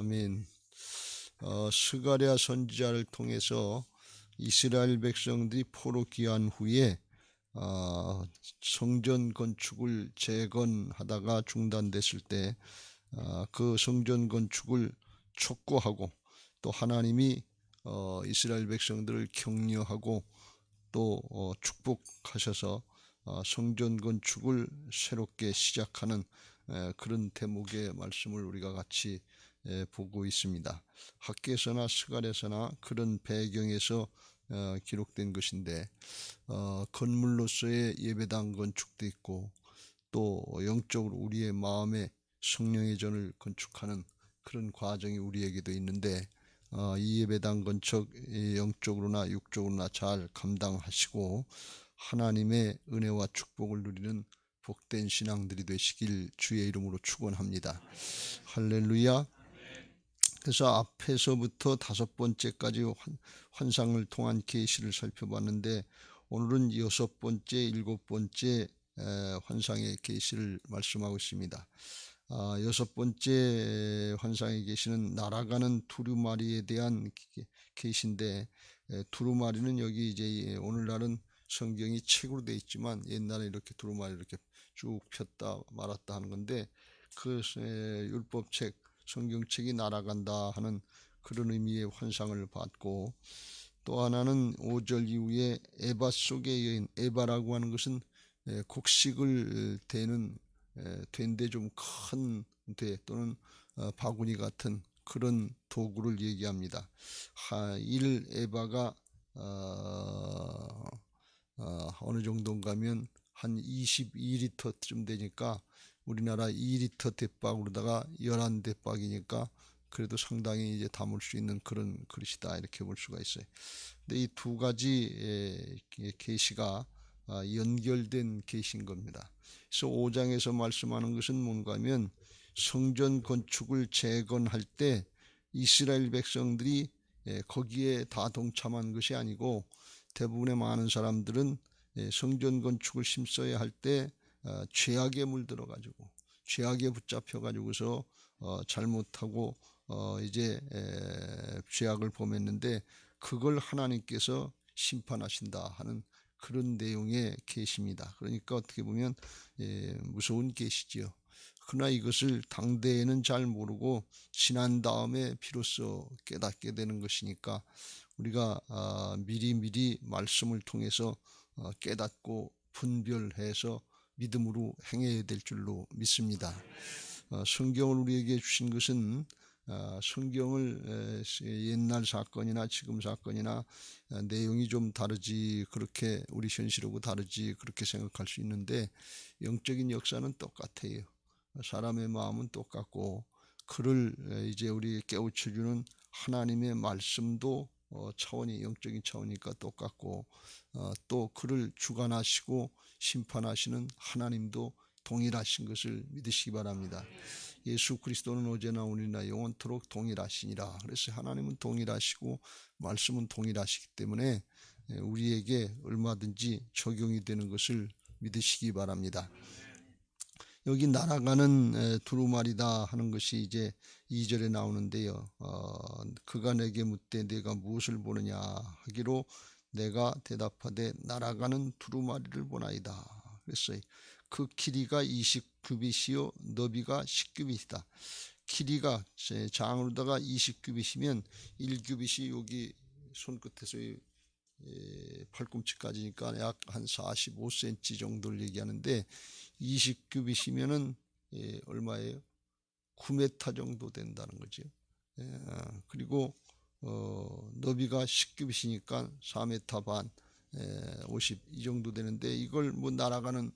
아멘. 스가랴 선지자를 통해서 이스라엘 백성들이 포로 귀환 후에 성전 건축을 재건하다가 중단됐을 때 그 성전 건축을 촉구하고 또 하나님이 이스라엘 백성들을 격려하고 또 축복하셔서 성전 건축을 새롭게 시작하는 그런 대목의 말씀을 우리가 같이 보고 있습니다. 학개서나 스가랴서나 그런 배경에서 기록된 것인데 건물로서의 예배당 건축도 있고 또 영적으로 우리의 마음에 성령의 전을 건축하는 그런 과정이 우리에게도 있는데 이 예배당 건축 영적으로나 육적으로나 잘 감당하시고 하나님의 은혜와 축복을 누리는 복된 신앙들이 되시길 주의 이름으로 축원합니다. 할렐루야. 그래서 앞에서부터 5번째까지 환상을 통한 계시를 살펴봤는데 오늘은 6번째, 7번째 환상의 계시를 말씀하고 있습니다. 6번째 환상의 계시는 날아가는 두루마리에 대한 계시인데 두루마리는 여기 이제 오늘날은 성경이 책으로 되어 있지만 옛날에 이렇게 두루마리 이렇게 쭉 폈다 말았다 하는 건데 그 율법책 성경책이 날아간다 하는 그런 의미의 환상을 받고 또 하나는 5절 이후에 에바 속의 여인, 에바라고 하는 것은 곡식을 대는 된데 좀 큰 대 또는 바구니 같은 그런 도구를 얘기합니다. 일 에바가 어느 정도인가 하면 한 22리터쯤 되니까 우리나라 2리터 대박으로다가 11대박이니까 그래도 상당히 이제 담을 수 있는 그런 그릇이다 이렇게 볼 수가 있어요. 근데 이 두 가지 계시가 연결된 계시인 겁니다. 그래서 5장에서 말씀하는 것은 뭔가 하면 성전 건축을 재건할 때 이스라엘 백성들이 거기에 다 동참한 것이 아니고 대부분의 많은 사람들은 성전 건축을 힘써야 할 때 죄악에 물들어 가지고 죄악에 붙잡혀 가지고서 잘못하고 이제 죄악을 범했는데 그걸 하나님께서 심판하신다 하는 그런 내용의 계시입니다. 그러니까 어떻게 보면 무서운 계시지요. 그러나 이것을 당대에는 잘 모르고 지난 다음에 비로소 깨닫게 되는 것이니까 우리가 미리 말씀을 통해서 깨닫고 분별해서 믿음으로 행해야 될 줄로 믿습니다. 성경을 우리에게 주신 것은 성경을 옛날 사건이나 지금 사건이나 내용이 좀 다르지 그렇게 우리 현실하고 다르지 그렇게 생각할 수 있는데 영적인 역사는 똑같아요. 사람의 마음은 똑같고 그를 이제 우리 깨우쳐주는 하나님의 말씀도 차원이 영적인 차원이니까 똑같고 또 그를 주관하시고 심판하시는 하나님도 동일하신 것을 믿으시기 바랍니다. 예수 그리스도는 어제나 오늘이나 영원토록 동일하시니라. 그래서 하나님은 동일하시고 말씀은 동일하시기 때문에 우리에게 얼마든지 적용이 되는 것을 믿으시기 바랍니다. 여기 날아가는 두루마리다 하는 것이 이제 2절에 나오는데요. 그가 내게 묻되 내가 무엇을 보느냐 하기로 내가 대답하되 날아가는 두루마리를 보나이다. 그랬어요. 그 길이가 20규빗이요 너비가 10규빗이다. 길이가 장으로다가 20규빗이면 1규빗이 여기 손끝에서 팔꿈치까지니까 약 한 45cm 정도를 얘기하는데 20규빗이면은 얼마예요? 9m 정도 된다는 거죠. 그리고 너비가 10규빗이니까 4m 반, 50 이 정도 되는데 이걸 뭐 날아가는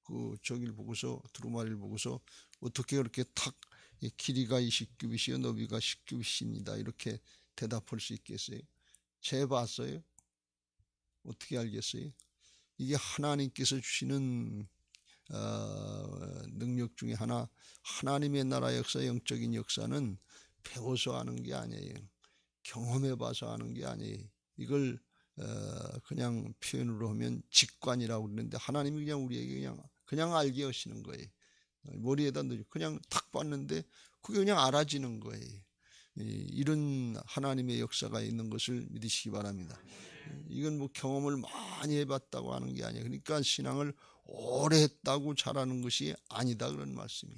그 저기를 보고서 두루마리를 보고서 어떻게 그렇게 탁 길이가 20규빗이요 너비가 10규빗입니다 이렇게 대답할 수 있겠어요? 재봤어요? 어떻게 알겠어요? 이게 하나님께서 주시는 능력 중에 하나, 하나님의 나라 역사, 영적인 역사는 배워서 하는 게 아니에요. 경험해 봐서 하는 게 아니에요. 이걸 그냥 표현으로 하면 직관이라고 그러는데 하나님이 그냥 우리에게 그냥 알게 하시는 거예요. 머리에다 넣어요. 그냥 탁 봤는데 그게 그냥 알아지는 거예요. 이런 하나님의 역사가 있는 것을 믿으시기 바랍니다. 이건 뭐 경험을 많이 해봤다고 하는 게 아니에요. 그러니까 신앙을 오래 했다고 잘하는 것이 아니다 그런 말씀이.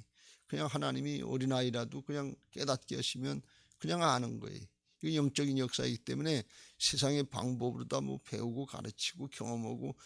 그냥 하나님이 어린아이라도 그냥 깨닫게 하시면 그냥 아는 거예요. 이건 영적인 역사이기 때문에 세상의 방법으로 다 뭐 배우고 가르치고 경험하고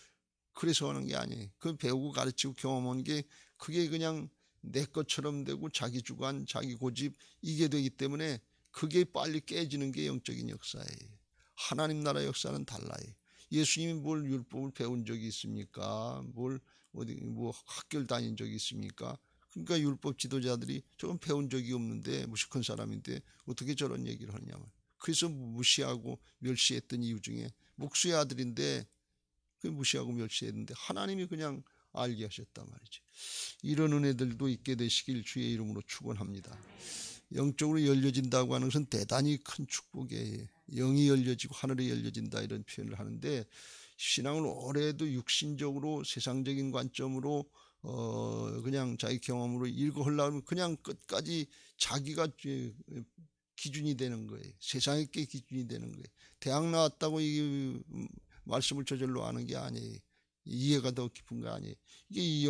그래서 하는 게 아니에요. 그 배우고 가르치고 경험한 게 그게 그냥 내 것처럼 되고 자기 주관, 자기 고집 이게 되기 때문에 그게 빨리 깨지는 게 영적인 역사예요. 하나님 나라 역사는 달라요. 예수님이 뭘 율법을 배운 적이 있습니까? 뭘 어디 뭐 학교를 다닌 적이 있습니까? 그러니까 율법 지도자들이 조금 배운 적이 없는데 무식한 사람인데 어떻게 저런 얘기를 하냐면 그래서 무시하고 멸시했던 이유 중에 목수의 아들인데 그 무시하고 멸시했는데 하나님이 그냥 알게 하셨단 말이죠. 이런 은혜들도 있게 되시길 주의 이름으로 축원합니다. 영적으로 열려진다고 하는 것은 대단히 큰 축복이에요. 영이 열려지고 하늘이 열려진다 이런 표현을 하는데 신앙을 오래 해도 육신적으로 세상적인 관점으로 그냥 자기 경험으로 읽으려면 그냥 끝까지 자기가 기준이 되는 거예요. 세상의 게 기준이 되는 거예요. 대학 나왔다고 이 말씀을 저절로 아는 게 아니에요. 이해가 더 깊은 거 아니에요. 이게 이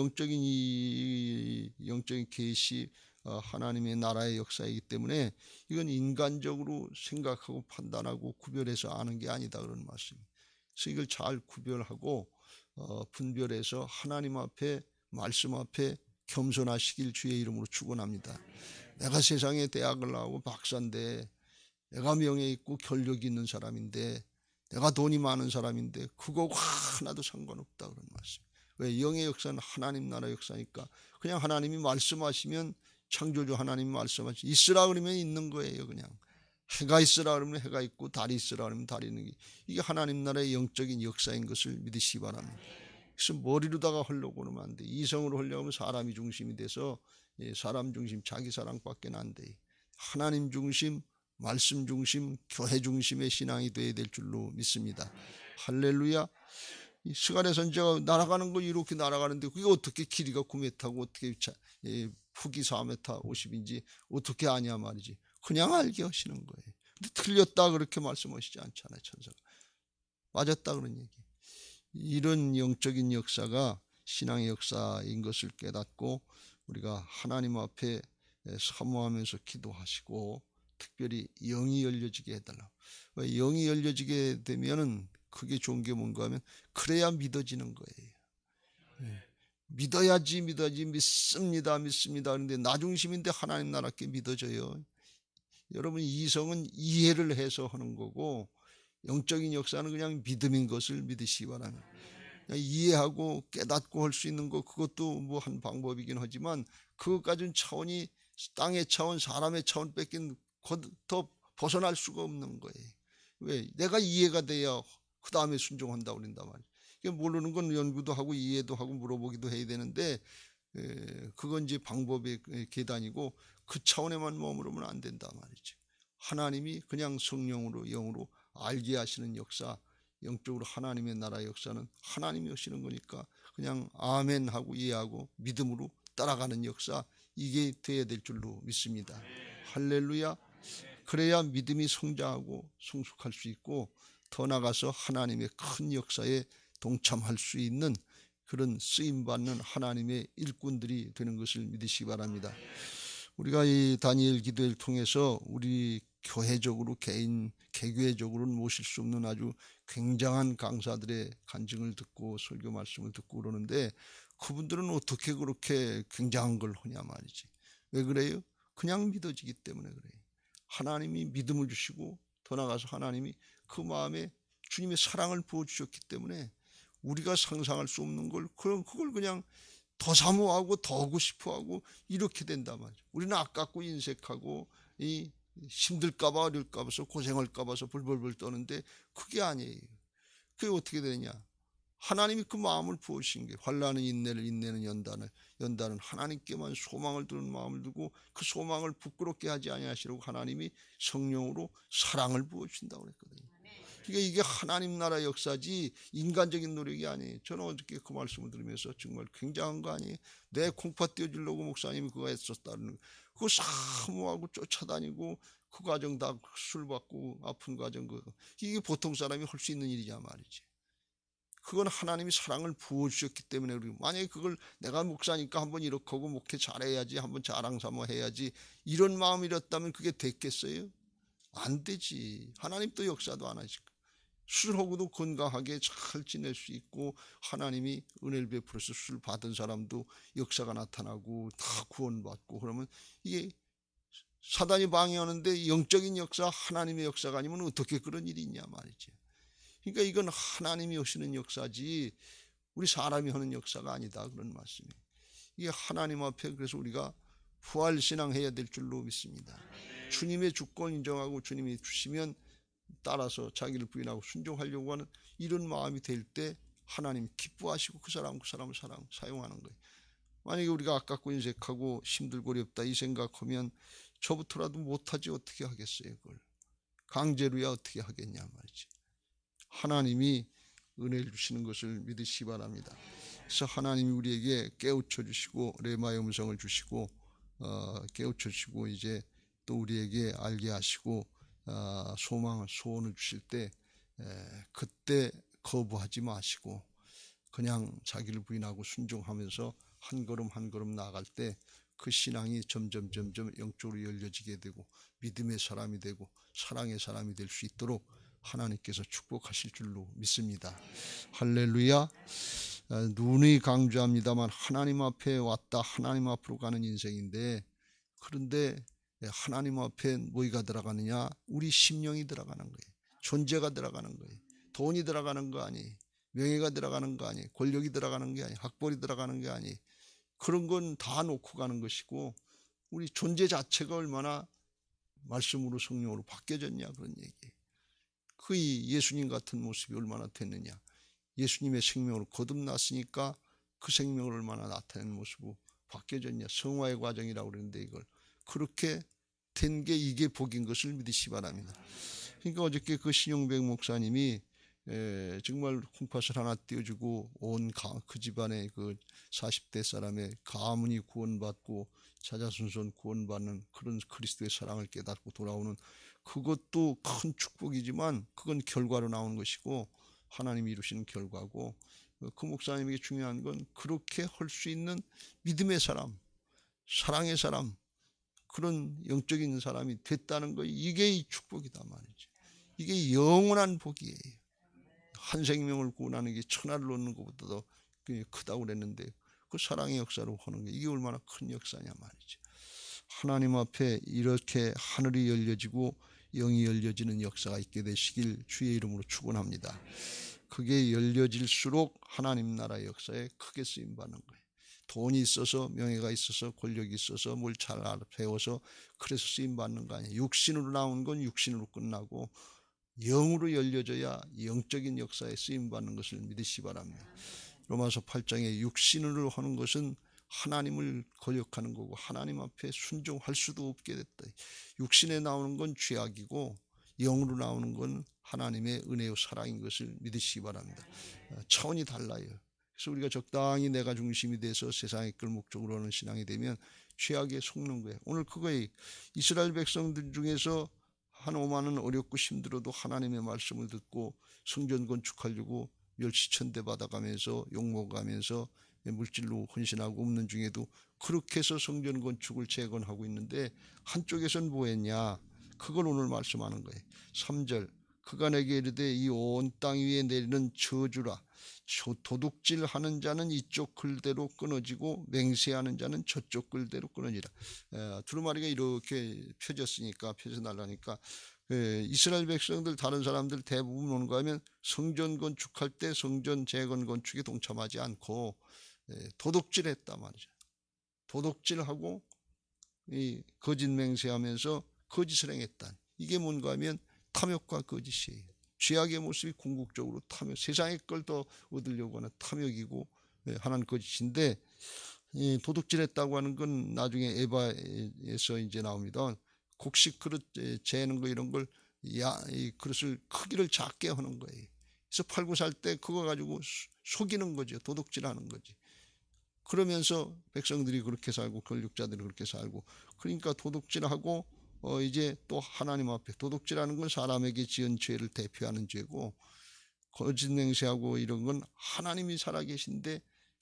영적인 계시 하나님의 나라의 역사이기 때문에 이건 인간적으로 생각하고 판단하고 구별해서 아는 게 아니다 그런 말씀이에요. 그래서 이걸 잘 구별하고 분별해서 하나님 앞에 말씀 앞에 겸손하시길 주의 이름으로 축원합니다. 내가 세상에 대학을 나오고 박사인데 내가 명예 있고 권력이 있는 사람인데 내가 돈이 많은 사람인데 그거 하나도 상관없다 그런 말씀. 왜? 영의 역사는 하나님 나라 역사니까 그냥 하나님이 말씀하시면 창조주 하나님이 말씀하시면 있으라 그러면 있는 거예요. 그냥 해가 있으라 그러면 해가 있고 달이 있으라 그러면 달이 있는 게 이게 하나님 나라의 영적인 역사인 것을 믿으시기 바랍니다. 그래서 머리로다가 하려고 하면 안 돼. 이성으로 하려고 하면 사람이 중심이 돼서 사람 중심 자기 사랑밖에 안 돼. 하나님 중심 말씀 중심, 교회 중심의 신앙이 되어야 될 줄로 믿습니다. 할렐루야. 스가랴 선지자가 날아가는 거 이렇게 날아가는데 그게 어떻게 길이가 9m고 어떻게 폭이 4m 50인지 어떻게 아냐 말이지. 그냥 알게 하시는 거예요. 근데 틀렸다 그렇게 말씀하시지 않잖아요. 천사가. 맞았다 그런 얘기. 이런 영적인 역사가 신앙의 역사인 것을 깨닫고 우리가 하나님 앞에 사모하면서 기도하시고 특별히 영이 열려지게 해달라. 영이 열려지게 되면은 그게 좋은 게 뭔가 하면 그래야 믿어지는 거예요. 믿어야지 믿습니다 그런데 나 중심인데 하나님 나라께 믿어져요. 여러분 이성은 이해를 해서 하는 거고 영적인 역사는 그냥 믿음인 것을 믿으시기 바랍니다. 이해하고 깨닫고 할 수 있는 거 그것도 뭐 한 방법이긴 하지만 그것까지는 차원이 땅의 차원 사람의 차원 뺏긴 더 벗어날 수가 없는 거예요. 왜? 내가 이해가 돼야 그 다음에 순종한다고 그런단 말이에요. 모르는 건 연구도 하고 이해도 하고 물어보기도 해야 되는데 그건 이제 방법의 계단이고 그 차원에만 머무르면 안 된단 말이죠. 하나님이 그냥 성령으로 영으로 알게 하시는 역사 영적으로 하나님의 나라의 역사는 하나님이 하시는 거니까 그냥 아멘 하고 이해하고 믿음으로 따라가는 역사 이게 돼야 될 줄로 믿습니다. 할렐루야. 그래야 믿음이 성장하고 성숙할 수 있고 더 나아가서 하나님의 큰 역사에 동참할 수 있는 그런 쓰임받는 하나님의 일꾼들이 되는 것을 믿으시기 바랍니다. 우리가 이 다니엘 기도를 통해서 우리 교회적으로 개교회적으로는 모실 수 없는 아주 굉장한 강사들의 간증을 듣고 설교 말씀을 듣고 그러는데 그분들은 어떻게 그렇게 굉장한 걸 하냐 말이지. 왜 그래요? 그냥 믿어지기 때문에 그래요. 하나님이 믿음을 주시고 더 나아가서 하나님이 그 마음에 주님의 사랑을 부어주셨기 때문에 우리가 상상할 수 없는 걸 그걸 그냥 더 사모하고 더 하고 싶어하고 이렇게 된단 말이죠. 우리는 아깝고 인색하고 힘들까봐 어릴까봐서 고생할까봐서 불벌벌 떠는데 그게 아니에요. 그게 어떻게 되냐? 하나님이 그 마음을 부으신 게 환난은 인내를 인내는 연단은 하나님께만 소망을 두는 마음을 두고 그 소망을 부끄럽게 하지 아니하시려고 하나님이 성령으로 사랑을 부어주신다고 그랬거든요. 그러니까 이게 하나님 나라 역사지 인간적인 노력이 아니에요. 저는 어저께 그 말씀을 들으면서 정말 굉장한 거 아니에요. 내 콩팥 띄워주려고 목사님이 그거 했었다는 그거 사모하고 쫓아다니고 그 과정 다 술 받고 아픈 과정 이게 보통 사람이 할 수 있는 일이냐 말이지. 그건 하나님이 사랑을 부어주셨기 때문에 우리 만약에 그걸 내가 목사니까 한번 이렇게 하고 목회 잘해야지 한번 자랑 삼아 해야지 이런 마음이었다면 그게 됐겠어요? 안 되지. 하나님 또 역사도 안 하실 거예요. 술하고도 건강하게 잘 지낼 수 있고 하나님이 은혜를 베풀어서 술 받은 사람도 역사가 나타나고 다 구원받고 그러면 이게 사단이 방해하는데 영적인 역사 하나님의 역사가 아니면 어떻게 그런 일이 있냐 말이지. 그러니까 이건 하나님이 하시는 역사지 우리 사람이 하는 역사가 아니다 그런 말씀이에요. 이게 하나님 앞에 그래서 우리가 부활신앙해야 될 줄로 믿습니다. 주님의 주권 인정하고 주님이 주시면 따라서 자기를 부인하고 순종하려고 하는 이런 마음이 될 때 하나님 기뻐하시고 그 사람을 사용하는 거예요. 만약에 우리가 아깝고 인색하고 힘들고 어렵다 이 생각하면 저부터라도 못하지 어떻게 하겠어요. 그걸 강제로야 어떻게 하겠냐 말이지. 하나님이 은혜를 주시는 것을 믿으시기 바랍니다. 그래서 하나님이 우리에게 깨우쳐 주시고 레마의 음성을 주시고 깨우쳐 주시고 이제 또 우리에게 알게 하시고 소망을 소원을 주실 때 그때 거부하지 마시고 그냥 자기를 부인하고 순종하면서 한 걸음 한 걸음 나아갈 때 그 신앙이 점점 영적으로 열려지게 되고 믿음의 사람이 되고 사랑의 사람이 될 수 있도록 하나님께서 축복하실 줄로 믿습니다. 할렐루야. 누누이 강조합니다만 하나님 앞에 왔다 하나님 앞으로 가는 인생인데 그런데 하나님 앞에 뭐가 들어가느냐? 우리 심령이 들어가는 거예요. 존재가 들어가는 거예요. 돈이 들어가는 거 아니, 명예가 들어가는 거 아니, 권력이 들어가는 게 아니, 학벌이 들어가는 게 아니, 그런 건 다 놓고 가는 것이고 우리 존재 자체가 얼마나 말씀으로 성령으로 바뀌어졌냐 그런 얘기예요. 그 예수님 같은 모습이 얼마나 됐느냐. 예수님의 생명으로 거듭났으니까 그 생명을 얼마나 나타내는 모습으로 바뀌어졌냐. 성화의 과정이라고 그러는데 이걸 그렇게 된 게 이게 복인 것을 믿으시기 바랍니다. 그러니까 어저께 그 신용백 목사님이 정말 콩팥을 하나 띄워주고 온 그 집안의 그 40대 사람의 가문이 구원받고 자자손손 구원받는 그런 그리스도의 사랑을 깨닫고 돌아오는 그것도 큰 축복이지만 그건 결과로 나오는 것이고 하나님이 이루시는 결과고 그 목사님에게 중요한 건 그렇게 할 수 있는 믿음의 사람, 사랑의 사람, 그런 영적인 사람이 됐다는 거 이게 이 축복이다 말이죠. 이게 영원한 복이에요. 한 생명을 구원하는 게 천하를 얻는 것보다도 크다고 그랬는데 그 사랑의 역사로 하는 게 이게 얼마나 큰 역사냐 말이죠. 하나님 앞에 이렇게 하늘이 열려지고 영이 열려지는 역사가 있게 되시길 주의 이름으로 축원합니다. 그게 열려질수록 하나님 나라의 역사에 크게 쓰임받는 거예요. 돈이 있어서 명예가 있어서 권력이 있어서 뭘 잘 배워서 그래서 쓰임받는 거 아니에요. 육신으로 나온 건 육신으로 끝나고 영으로 열려져야 영적인 역사에 쓰임받는 것을 믿으시기 바랍니다. 로마서 8장에 육신으로 하는 것은 하나님을 거역하는 거고 하나님 앞에 순종할 수도 없게 됐다. 육신에 나오는 건 죄악이고 영으로 나오는 건 하나님의 은혜요 사랑인 것을 믿으시기 바랍니다. 차원이 달라요. 그래서 우리가 적당히 내가 중심이 돼서 세상의 끌 목적으로 하는 신앙이 되면 죄악에 속는 거예요. 오늘 그거에 이스라엘 백성들 중에서 한 5만은 어렵고 힘들어도 하나님의 말씀을 듣고 성전 건축하려고 멸시천대 받아가면서 욕먹으면서 물질로 헌신하고 없는 중에도 그렇게 해서 성전 건축을 재건하고 있는데 한쪽에서는 뭐 했냐? 그걸 오늘 말씀하는 거예요. 3절 그가 내게 이르되 이 온 땅 위에 내리는 저주라. 도둑질하는 자는 이쪽 글대로 끊어지고 맹세하는 자는 저쪽 글대로 끊어지라. 두루마리가 이렇게 펴져 날라니까 이스라엘 백성들 다른 사람들 대부분 오는 거 하면 성전 건축할 때 성전 재건 건축에 동참하지 않고 도둑질했단 말이죠. 도둑질하고 이 거짓 맹세하면서 거짓을 행했다. 이게 뭔가 하면 탐욕과 거짓이에요. 죄악의 모습이 궁극적으로 탐욕, 세상의 걸 더 얻으려고 하는 탐욕이고 하나는 거짓인데 도둑질했다고 하는 건 나중에 에바에서 이제 나옵니다. 곡식 그릇 재는 거 이런 걸 이 그릇을 크기를 작게 하는 거예요. 그래서 팔고 살 때 그거 가지고 속이는 거죠. 도둑질하는 거지. 그러면서 백성들이 그렇게 살고 권력자들이 그렇게 살고, 그러니까 도둑질하고 이제 또 하나님 앞에, 도둑질하는 건 사람에게 지은 죄를 대표하는 죄고, 거짓 맹세하고 이런 건 하나님이 살아계신데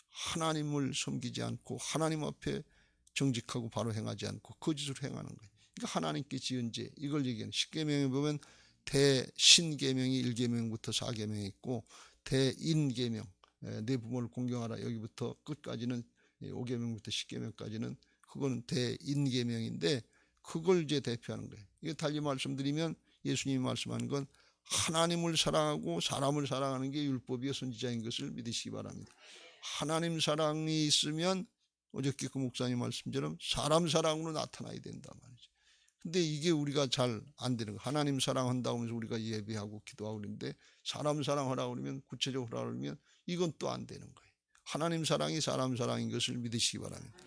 하나님을 섬기지 않고 하나님 앞에 정직하고 바로 행하지 않고 거짓으로 행하는 거예요. 그러니까 하나님께 지은 죄, 이걸 얘기하는, 십계명에 보면 대신계명이 1계명부터 4계명이 있고, 대인계명, 내 부모를 공경하라, 여기부터 끝까지는 5계명부터 10계명까지는 그거는 대인계명인데, 그걸 이제 대표하는 거예요. 이게 달리 말씀드리면 예수님이 말씀하는 건 하나님을 사랑하고 사람을 사랑하는 게 율법이요 선지자인 것을 믿으시기 바랍니다. 하나님 사랑이 있으면 어저께 그 목사님 말씀처럼 사람 사랑으로 나타나야 된단 말이죠. 근데 이게 우리가 잘 안 되는 거예요. 하나님 사랑한다고 하면서 우리가 예배하고 기도하고 그러는데 사람 사랑하라고 그러면, 구체적으로 하라고 그러면 이건 또 안 되는 거예요. 하나님 사랑이 사람 사랑인 것을 믿으시기 바랍니다.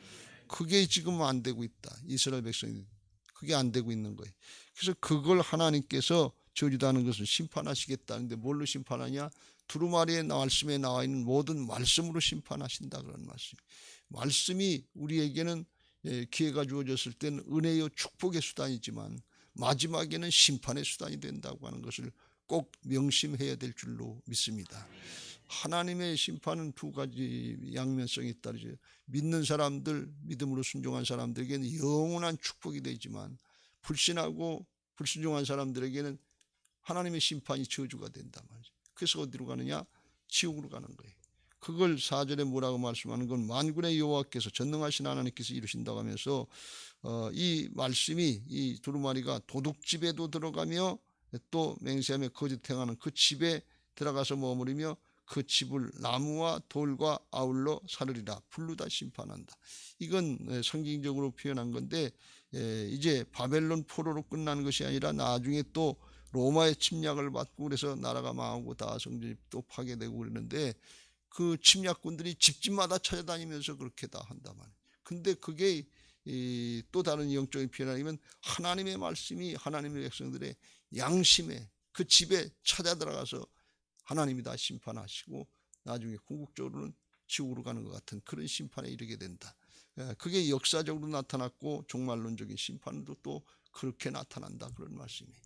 그게 지금 안 되고 있다. 이스라엘 백성이 그게 안 되고 있는 거예요. 그래서 그걸 하나님께서 저주다는 것을 심판하시겠다는데, 뭘로 심판하냐? 두루마리의 말씀에 나와 있는 모든 말씀으로 심판하신다, 그런 말씀. 말씀이 우리에게는 기회가 주어졌을 때는 은혜요 축복의 수단이지만 마지막에는 심판의 수단이 된다고 하는 것을 꼭 명심해야 될 줄로 믿습니다. 하나님의 심판은 두 가지 양면성이 있다. 믿는 사람들, 믿음으로 순종한 사람들에게는 영원한 축복이 되지만 불신하고 불순종한 사람들에게는 하나님의 심판이 저주가 된단 말이죠. 그래서 어디로 가느냐? 지옥으로 가는 거예요. 그걸 4절에 뭐라고 말씀하는 건, 만군의 여호와께서, 전능하신 하나님께서 이루신다고 하면서 이 말씀이, 이 두루마리가 도둑집에도 들어가며 또 맹세하며 거짓 행하는 그 집에 들어가서 머무르며 그 집을 나무와 돌과 아울러 사르리라, 불로 다 심판한다. 이건 성경적으로 표현한 건데, 이제 바벨론 포로로 끝나는 것이 아니라 나중에 또 로마의 침략을 받고 그래서 나라가 망하고 다 성전이 또 파괴되고 그러는데, 그 침략군들이 집집마다 찾아다니면서 그렇게 다 한단 말이에요. 근데 그게 또 다른 영적인 표현 아니면 하나님의 말씀이 하나님의 백성들의 양심에, 그 집에 찾아 들어가서 하나님이 다 심판하시고 나중에 궁극적으로는 지옥으로 가는 것 같은 그런 심판에 이르게 된다. 그게 역사적으로 나타났고 종말론적인 심판도 또 그렇게 나타난다, 그런 말씀이에요.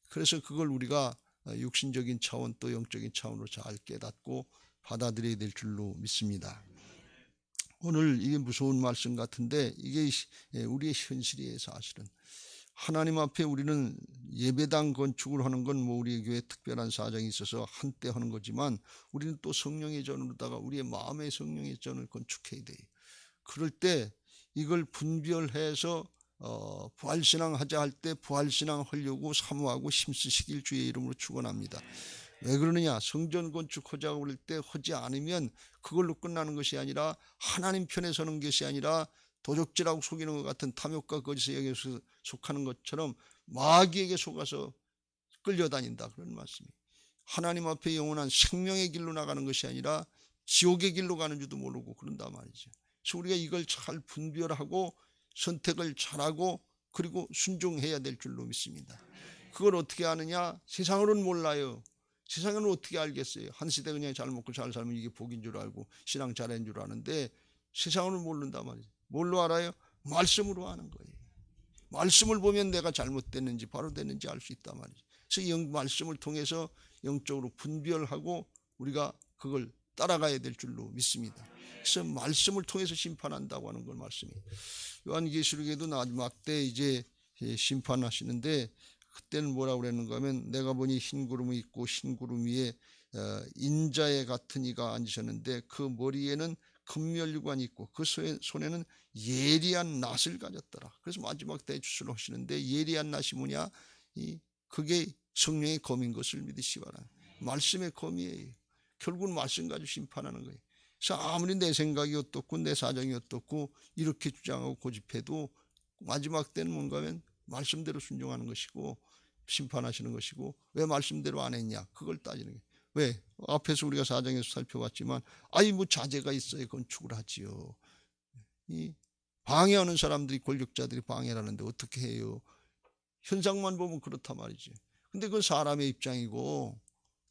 그래서 그걸 우리가 육신적인 차원 또 영적인 차원으로 잘 깨닫고 받아들여야 될 줄로 믿습니다. 오늘 이게 무서운 말씀 같은데 이게 우리의 현실이에요. 사실은 하나님 앞에 우리는 예배당 건축을 하는 건 뭐 우리 교회에 특별한 사정이 있어서 한때 하는 거지만, 우리는 또 성령의 전으로다가 우리의 마음의 성령의 전을 건축해야 돼요. 그럴 때 이걸 분별해서 부활신앙 하자 할 때 부활신앙 하려고 사모하고 힘쓰시길 주의 이름으로 축원합니다. 왜 그러느냐? 성전 건축하자고 그럴 때 하지 않으면 그걸로 끝나는 것이 아니라, 하나님 편에 서는 것이 아니라 도적질하고 속이는 것 같은 탐욕과 거짓에 여기서 속하는 것처럼 마귀에게 속아서 끌려다닌다, 그런 말씀이에요. 하나님 앞에 영원한 생명의 길로 나가는 것이 아니라 지옥의 길로 가는 줄도 모르고 그런단 말이죠. 그래서 우리가 이걸 잘 분별하고 선택을 잘하고 그리고 순종해야 될 줄로 믿습니다. 그걸 어떻게 아느냐? 세상으로는 몰라요. 세상에는 어떻게 알겠어요? 한 시대 그냥 잘 먹고 잘 살면 이게 복인 줄 알고 신앙 잘한 줄 아는데, 세상으로는 모른단 말이죠. 뭘로 알아요? 말씀으로 아는 거예요. 말씀을 보면 내가 잘못됐는지 바로 됐는지 알 수 있단 말이죠. 그래서 말씀을 통해서 영적으로 분별하고 우리가 그걸 따라가야 될 줄로 믿습니다. 그래서 말씀을 통해서 심판한다고 하는 걸 말씀이에요. 요한계시록에도 마지막 때 이제 심판하시는데, 그때는 뭐라고 그랬는가 하면, 내가 보니 흰 구름이 있고 흰 구름 위에 인자에 같은 이가 앉으셨는데 그 머리에는 금면류관이 있고 그 손에는 예리한 낫을 가졌더라. 그래서 마지막 때에 주술을 하시는데, 예리한 낫이 뭐냐? 그게 성령의 검인 것을 믿으시기 바랍니다. 말씀의 검이에요. 결국은 말씀 가지고 심판하는 거예요. 그래서 아무리 내 생각이 어떻고 내 사정이 어떻고 이렇게 주장하고 고집해도 마지막 때는 뭔가 하면 말씀대로 순종하는 것이고 심판하시는 것이고, 왜 말씀대로 안 했냐? 그걸 따지는 거예요. 왜? 앞에서 우리가 사정에서 살펴봤지만, 뭐 자제가 있어야 건축을 하지요. 이 방해하는 사람들이, 권력자들이 방해를 하는데 어떻게 해요? 현상만 보면 그렇단 말이지. 근데 그건 사람의 입장이고,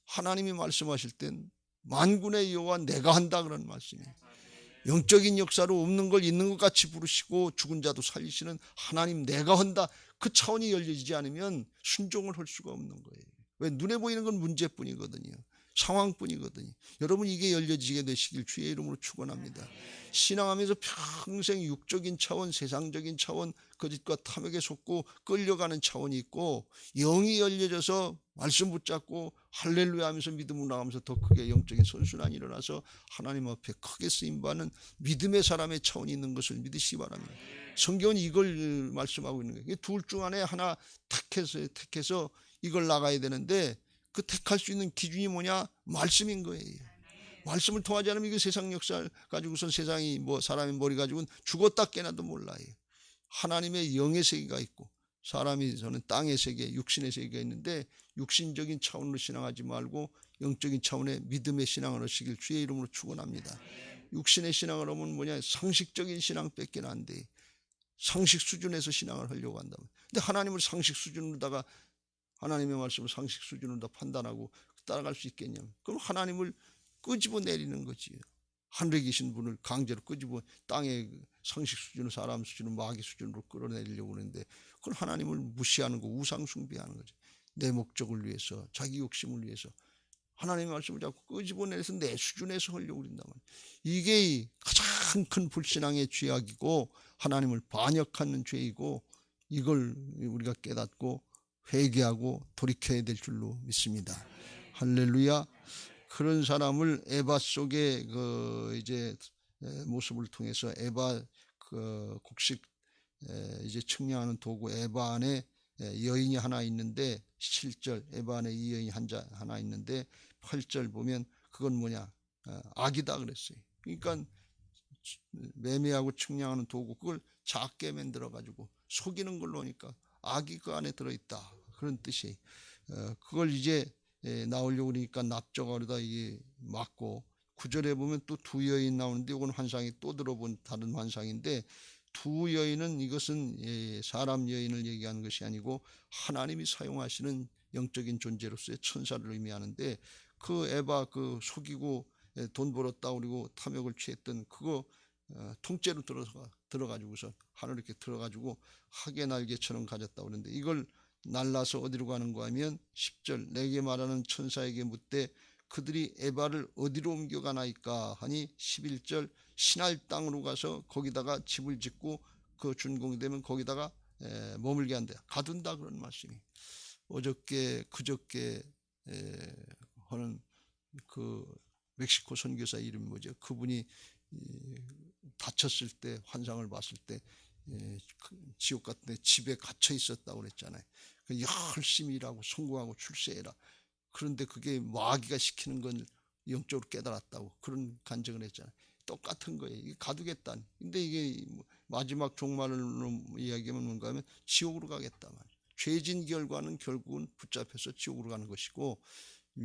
하나님이 말씀하실 땐 만군의 여호와 내가 한다, 그런 말씀이에요. 영적인 역사로 없는 걸 있는 것 같이 부르시고 죽은 자도 살리시는 하나님, 내가 한다, 그 차원이 열리지 않으면 순종을 할 수가 없는 거예요. 왜? 눈에 보이는 건 문제뿐이거든요. 상황뿐이거든요. 여러분, 이게 열려지게 되시길 주의 이름으로 축원합니다. 신앙하면서 평생 육적인 차원, 세상적인 차원, 거짓과 탐욕에 속고 끌려가는 차원이 있고, 영이 열려져서 말씀 붙잡고 할렐루야 하면서 믿음으로 나가면서 더 크게 영적인 선순환이 일어나서 하나님 앞에 크게 쓰임받는 믿음의 사람의 차원이 있는 것을 믿으시기 바랍니다. 성경은 이걸 말씀하고 있는 거예요. 둘 중 안에 하나 택해서 이걸 나가야 되는데, 그 택할 수 있는 기준이 뭐냐? 말씀인 거예요. 말씀을 통하지 않으면 이거 세상 역사 가지고선 세상이 뭐 사람의 머리 가지고는 죽었다 깨나도 몰라요. 하나님의 영의 세계가 있고, 사람이 저는 땅의 세계, 육신의 세계가 있는데, 육신적인 차원으로 신앙하지 말고 영적인 차원의 믿음의 신앙을 하시길 주의 이름으로 축원합니다. 육신의 신앙을 하면 뭐냐? 상식적인 신앙밖에 안 돼. 상식 수준에서 신앙을 하려고 한다면. 근데 하나님을 상식 수준으로다가, 하나님의 말씀을 상식 수준으로 다 판단하고 따라갈 수 있겠냐면, 그럼 하나님을 끄집어 내리는 거지. 하늘에 계신 분을 강제로 끄집어 땅의 상식 수준으로, 사람 수준으로, 마귀 수준으로 끌어내리려고 하는데, 그건 하나님을 무시하는 거, 우상 숭배하는 거지. 내 목적을 위해서, 자기 욕심을 위해서 하나님의 말씀을 자꾸 끄집어내서 내 수준에서 하려고 그런다면, 이게 가장 큰 불신앙의 죄악이고 하나님을 반역하는 죄이고, 이걸 우리가 깨닫고 회개하고 돌이켜야 될 줄로 믿습니다. 할렐루야. 그런 사람을 에바 속의 그 이제 모습을 통해서, 에바 그 곡식 이제 측량하는 도구 에바 안에 여인이 하나 있는데, 7절 에바 안에 이 여인이 하나 있는데 8절 보면 그건 뭐냐? 악이다 그랬어요. 그러니까 매매하고 측량하는 도구, 그걸 작게 만들어 가지고 속이는 걸로 하니까 악이 그 안에 들어있다, 그런 뜻이. 그걸 이제 나오려고 그러니까 납작하려다 이게 맞고, 9절에 보면 또 두 여인 나오는데, 이건 환상이 또 들어본 다른 환상인데, 두 여인은 이것은 사람 여인을 얘기하는 것이 아니고 하나님이 사용하시는 영적인 존재로서의 천사를 의미하는데, 그 에바 그 속이고 돈 벌었다 그리고 탐욕을 취했던 그거 통째로 들어가지고서 하늘 이렇게 들어가지고 하계 날개처럼 가졌다 그러는데, 이걸 날라서 어디로 가는가 하면 10절 내게 말하는 천사에게 묻되 그들이 에바를 어디로 옮겨가나이까 하니, 11절 신할 땅으로 가서 거기다가 집을 짓고 그 준공이 되면 거기다가 머물게 한다, 가둔다, 그런 말씀이. 어저께 그저께 하는 그 멕시코 선교사 이름이 뭐죠? 그분이 다쳤을 때, 환상을 봤을 때 지옥 같은 데 집에 갇혀 있었다고 그랬잖아요. 열심히 일하고 성공하고 출세해라. 그런데 그게 마귀가 시키는 건 영적으로 깨달았다고 그런 간증을 했잖아요. 똑같은 거예요. 이게 가두겠다니. 근데 이게 마지막 종말로 이야기하면 뭔가 하면 지옥으로 가겠다 말이에요. 죄진 결과는 결국은 붙잡혀서 지옥으로 가는 것이고,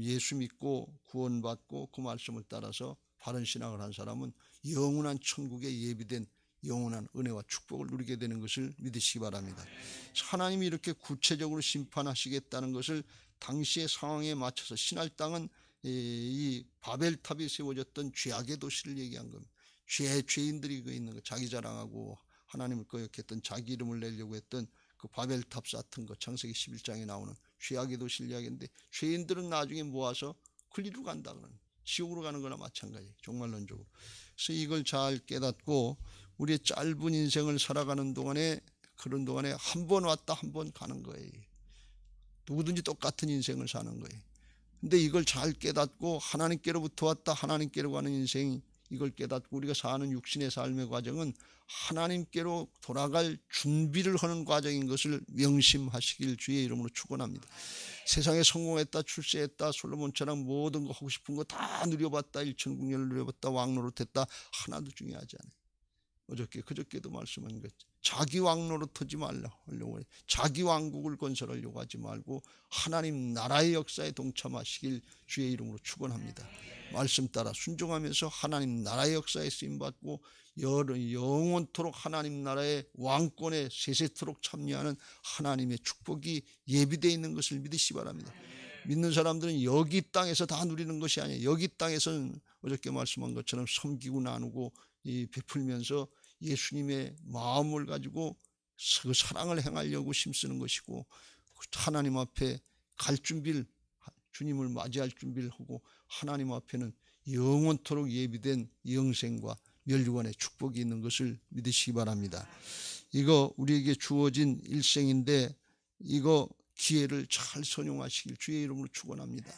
예수 믿고 구원받고 그 말씀을 따라서 바른 신앙을 한 사람은 영원한 천국에 예비된 영원한 은혜와 축복을 누리게 되는 것을 믿으시기 바랍니다. 하나님이 이렇게 구체적으로 심판하시겠다는 것을 당시의 상황에 맞춰서, 신할 땅은 이 바벨탑이 세워졌던 죄악의 도시를 얘기한 겁니다. 죄인들이 그 있는 거, 자기 자랑하고 하나님을 거역했던, 자기 이름을 내려고 했던 그 바벨탑 쌓던 거, 창세기 11장에 나오는 죄악의 도시를 이야기했는데, 죄인들은 나중에 모아서 그리로 간다 그러는, 지옥으로 가는 거나 마찬가지, 종말론적으로. 그래서 이걸 잘 깨닫고 우리의 짧은 인생을 살아가는 동안에, 그런 동안에 한 번 왔다 한 번 가는 거예요. 누구든지 똑같은 인생을 사는 거예요. 근데 이걸 잘 깨닫고 하나님께로부터 왔다 하나님께로 가는 인생, 이걸 깨닫고 우리가 사는 육신의 삶의 과정은 하나님께로 돌아갈 준비를 하는 과정인 것을 명심하시길 주의 이름으로 축원합니다. 세상에 성공했다, 출세했다, 솔로몬처럼 모든 거 하고 싶은 거 다 누려봤다, 일천국년을 누려봤다, 왕노릇했다, 하나도 중요하지 않아요. 어저께 그저께도 말씀한 것, 자기 왕노릇 하지 말라고, 자기 왕국을 건설하려고 하지 말고 하나님 나라의 역사에 동참하시길 주의 이름으로 축원합니다. 말씀 따라 순종하면서 하나님 나라의 역사에 쓰임받고 영원토록 하나님 나라의 왕권에 세세토록 참여하는 하나님의 축복이 예비되어 있는 것을 믿으시기 바랍니다. 믿는 사람들은 여기 땅에서 다 누리는 것이 아니에요. 여기 땅에서는 어저께 말씀한 것처럼 섬기고 나누고 베풀면서 예수님의 마음을 가지고 그 사랑을 행하려고 힘쓰는 것이고, 하나님 앞에 갈 준비를, 주님을 맞이할 준비를 하고, 하나님 앞에는 영원토록 예비된 영생과 멸류관의 축복이 있는 것을 믿으시기 바랍니다. 이거 우리에게 주어진 일생인데 이거 기회를 잘 선용하시길 주의 이름으로 축원합니다.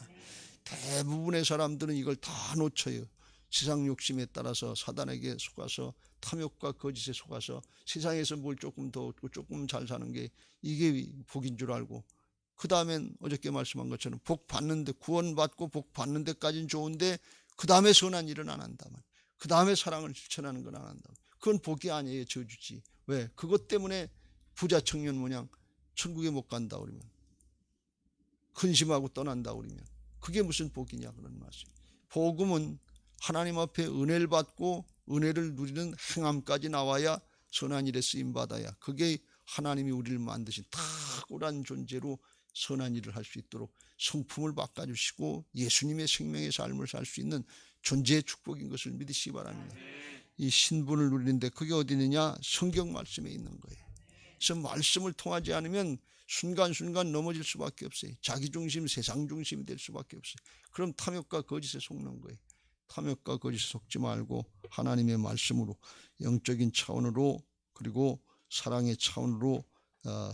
대부분의 사람들은 이걸 다 놓쳐요. 세상 욕심에 따라서 사단에게 속아서, 탐욕과 거짓에 속아서 세상에서 뭘 조금 더 얻고 조금 잘 사는 게 이게 복인 줄 알고, 그 다음엔 어저께 말씀한 것처럼 복 받는데, 구원받고 복 받는 데까지는 좋은데 그 다음에 선한 일은 안 한다면, 그 다음에 사랑을 실천하는 건 안 한다면 그건 복이 아니에요, 저주지. 왜? 그것 때문에 부자 청년 모양 천국에 못 간다 그러면, 근심하고 떠난다 그러면 그게 무슨 복이냐 그런 말씀. 복음은 하나님 앞에 은혜를 받고 은혜를 누리는 행함까지 나와야 선한 일에 쓰임 받아야, 그게 하나님이 우리를 만드신 탁월한 존재로 선한 일을 할 수 있도록 성품을 바꿔주시고 예수님의 생명의 삶을 살 수 있는 존재의 축복인 것을 믿으시기 바랍니다. 이 신분을 누리는데 그게 어디 있느냐? 성경 말씀에 있는 거예요. 그래서 말씀을 통하지 않으면 순간순간 넘어질 수밖에 없어요. 자기중심, 세상중심이 될 수밖에 없어요. 그럼 탐욕과 거짓에 속는 거예요. 탐욕과 거짓에 속지 말고 하나님의 말씀으로, 영적인 차원으로, 그리고 사랑의 차원으로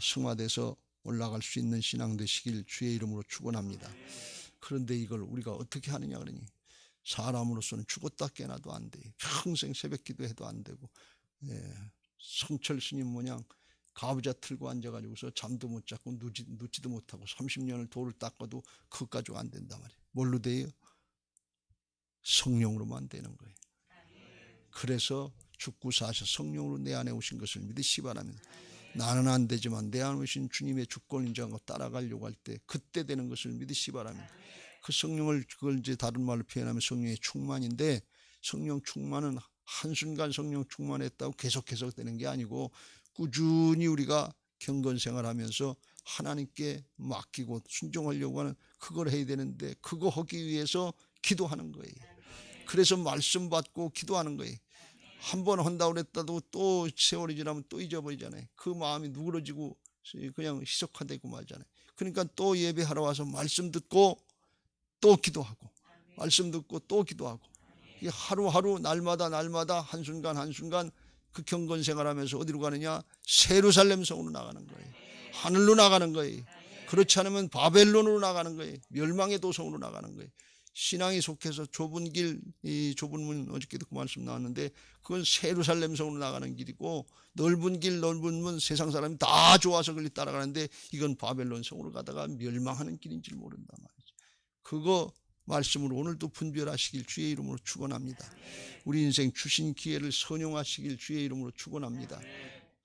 승화돼서 올라갈 수 있는 신앙 되시길 주의 이름으로 축원합니다. 그런데 이걸 우리가 어떻게 하느냐 그러니, 사람으로서는 죽었다 깨나도 안 돼. 평생 새벽 기도해도 안 되고, 성철 스님 모양 가부좌 틀고 앉아가지고서 잠도 못 자고 눕지도 못하고 30년을 돌을 닦아도 그것 가지고 안 된단 말이에요. 뭘로 돼요? 성령으로만 되는 거예요. 그래서 죽고 사셔 성령으로 내 안에 오신 것을 믿으시기 바랍니다. 나는 안 되지만 내 안에 오신 주님의 주권 인정하고 따라가려고 할 때 그때 되는 것을 믿으시기 바랍니다. 그 성령을, 그걸 이제 다른 말로 표현하면 성령의 충만인데, 성령 충만은 한순간 성령 충만했다고 계속해서 되는 게 아니고, 꾸준히 우리가 경건생활하면서 하나님께 맡기고 순종하려고 하는, 그걸 해야 되는데 그거 하기 위해서 기도하는 거예요. 그래서 말씀 받고 기도하는 거예요. 한 번 한다고 그랬다도 또 세월이 지나면 또 잊어버리잖아요. 그 마음이 누그러지고 그냥 희석화되고 말잖아요. 그러니까 또 예배하러 와서 말씀 듣고 또 기도하고, 말씀 듣고 또 기도하고, 하루하루 날마다 한순간 한순간 그 경건생활하면서 어디로 가느냐? 예루살렘 성으로 나가는 거예요. 하늘로 나가는 거예요. 그렇지 않으면 바벨론으로 나가는 거예요. 멸망의 도성으로 나가는 거예요. 신앙이 속해서 좁은 길, 이 좁은 문, 어저께도 그 말씀 나왔는데 그건 예루살렘 성으로 나가는 길이고, 넓은 길, 넓은 문, 세상 사람이 다 좋아서 그리 따라가는데 이건 바벨론 성으로 가다가 멸망하는 길인 줄 모른단 말이죠. 그거 말씀으로 오늘도 분별하시길 주의 이름으로 축원합니다. 우리 인생 주신 기회를 선용하시길 주의 이름으로 축원합니다.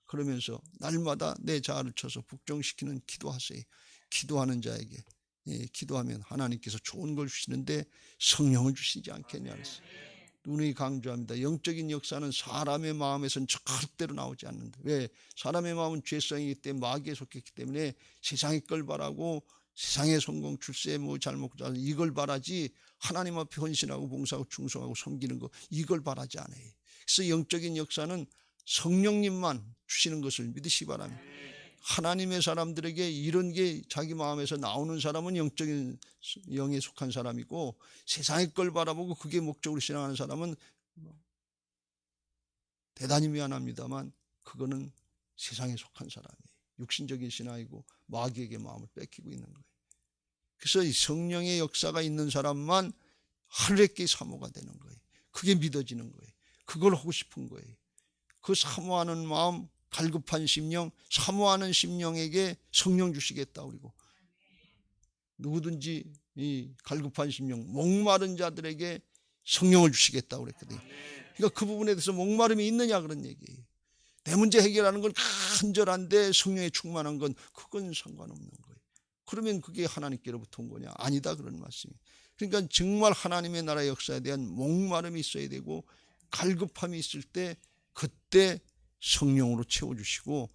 그러면서 날마다 내 자아를 쳐서 복종시키는 기도하세요. 기도하는 자에게, 기도하면 하나님께서 좋은 걸 주시는데 성령을 주시지 않겠냐 그랬어요. 눈이 강조합니다. 영적인 역사는 사람의 마음에서는 절대로 나오지 않는다. 왜? 사람의 마음은 죄성이기 때문에, 마귀에 속했기 때문에 세상의 걸 바라고, 세상의 성공, 출세, 잘못, 이걸 바라지, 하나님 앞에 헌신하고 봉사하고 충성하고 섬기는 거, 이걸 바라지 않아요. 그래서 영적인 역사는 성령님만 주시는 것을 믿으시기 바랍니다. 하나님의 사람들에게 이런 게 자기 마음에서 나오는 사람은 영적인 영에 속한 사람이고, 세상의 걸 바라보고 그게 목적으로 신앙하는 사람은, 대단히 미안합니다만 그거는 세상에 속한 사람이에요. 육신적인 신앙이고 마귀에게 마음을 뺏기고 있는 거예요. 그래서 이 성령의 역사가 있는 사람만 하늘의 길 사모가 되는 거예요. 그게 믿어지는 거예요. 그걸 하고 싶은 거예요. 그 사모하는 마음, 갈급한 심령, 사모하는 심령에게 성령 주시겠다. 그리고 누구든지 이 갈급한 심령, 목마른 자들에게 성령을 주시겠다 그랬거든요. 그러니까 그 부분에 대해서 목마름이 있느냐 그런 얘기예요. 내 문제 해결하는 건 간절한데 성령에 충만한 건 그건 상관없는 거예요. 그러면 그게 하나님께로부터 온 거냐? 아니다 그런 말씀이에요. 그러니까 정말 하나님의 나라의 역사에 대한 목마름이 있어야 되고, 갈급함이 있을 때 그때 성령으로 채워주시고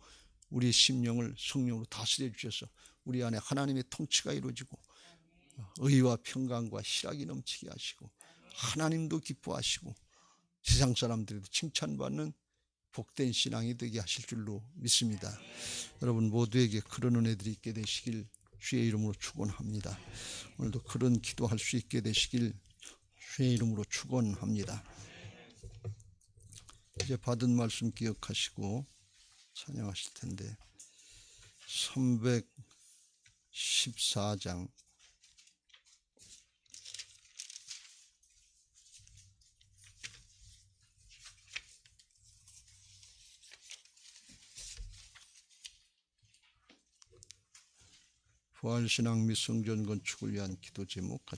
우리 심령을 성령으로 다스려 주셔서 우리 안에 하나님의 통치가 이루어지고 의와 평강과 희락이 넘치게 하시고 하나님도 기뻐하시고 세상 사람들에도 칭찬받는 복된 신앙이 되게 하실 줄로 믿습니다. 여러분 모두에게 그런 은혜들이 있게 되시길 주의 이름으로 축원합니다. 오늘도 그런 기도할 수 있게 되시길 주의 이름으로 축원합니다. 이제 받은 말씀 기억하시고 찬양하실 텐데 314장 부활신앙 및 성전 건축을 위한 기도 제목 같이